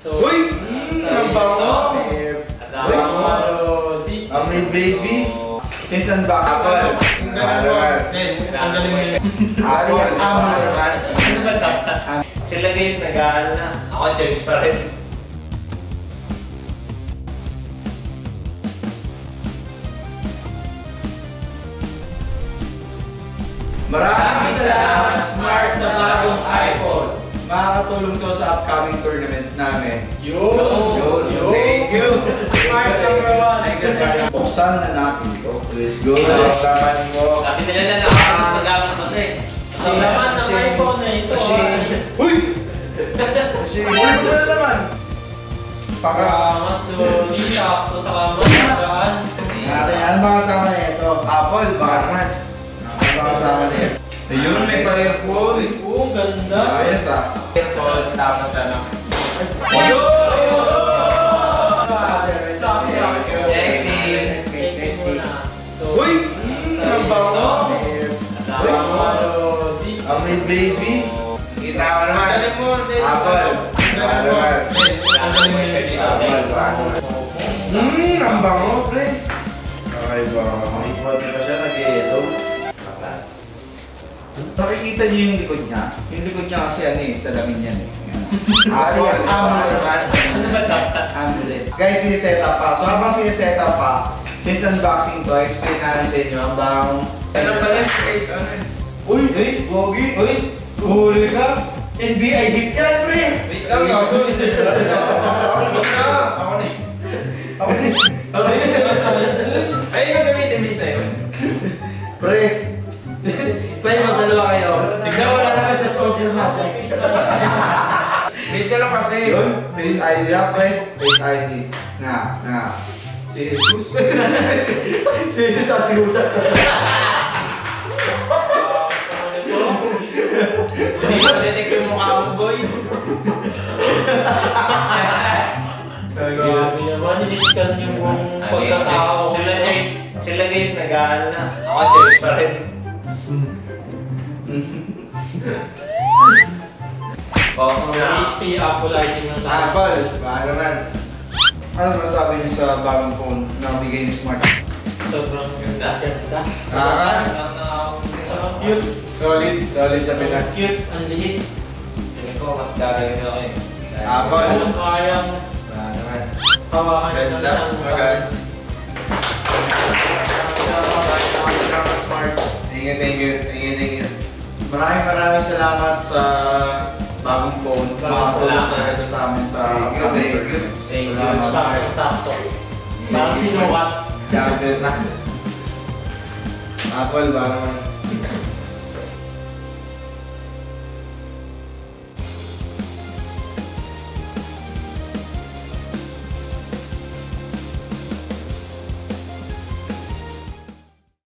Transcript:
So, uy! Ang bango! Amoy baby! Season back Apple! Ang galing mo yun. Apple! Amo naman! Ano ba dapat? Sila guys, nag-aaral na. Ako church pa rin. Maraming salamat Smart sa bagong iPhone. Makakatulong to sa upcoming tournaments namin. Yun! Thank you! Smart number 1. Buksan na natin ito. Let's go! Laman mo. Sabi nila na ako mag-gamit mo ito eh. Ang laman ng iPhone na ito. Uy! Uy! Ano na naman? Mas doon. Sakto sa kamagaan. Ano ba kasama na ito? Apple, baka naman. Ano ba kasama na ito? Ayun, may pa-earphone. Oh, ganda. Ayos ah. Earphones, tapos ano. Uy! Ang bango! Amoy baby! Kita mo naman! Apple! Ang bango, pre! Okay ba? Makikipati pa siya, nag-i-hello. Nakikita niyo yung likod niya? Yung likod niya kasi ano eh, salamin yan eh. Apple! Amo naman! Ano ba dapat? Amulet. Guys, siniset up pa. So habang siniset up pa, since unboxing to, explain namin sa inyo ang bagong... Ano pala yung case? Ano yun? Uy! Uy! Gogi! Uy! Huli ka! NBI hit yan, pre! Wait lang, ako. Hindi na. Ako na. Ako din! Ako din! Ay, yung gamitin mo sa'yo. Pre! Tayo mo, dalawa kayo. Tignan mo na naman sa soldier natin. Wait ka lang kasi. Yun, Face ID na, pre. Face ID. Nga. Si Jesus. Si Jesus ang sigutas na. Hindi ko detect yung mukha mo, boy. Grabe naman, in-scan yung buong pagkatao. Sila guys, nag-aaral na. Ako church pa rin. HP, Apple ID ng Apple, baka naman. Ano masabi niyo sa bagong phone na bigay ni Smart? Sobrang Ganda. ganda. Sobrang Cute. Solid sa Pinas. Cute, ang liit. Tingin ko, mas gagawin ako eh. Apple. Kung kayang Baka naman. hawakan ng Ganda, isang maganda. Smart. Thank you. Maraming salamat sa bagong phone. Makakatulong talaga ito sa amin sa upcoming tournaments. Thank you. sakto. Parang sinukat. Champion na. Apple, baka naman.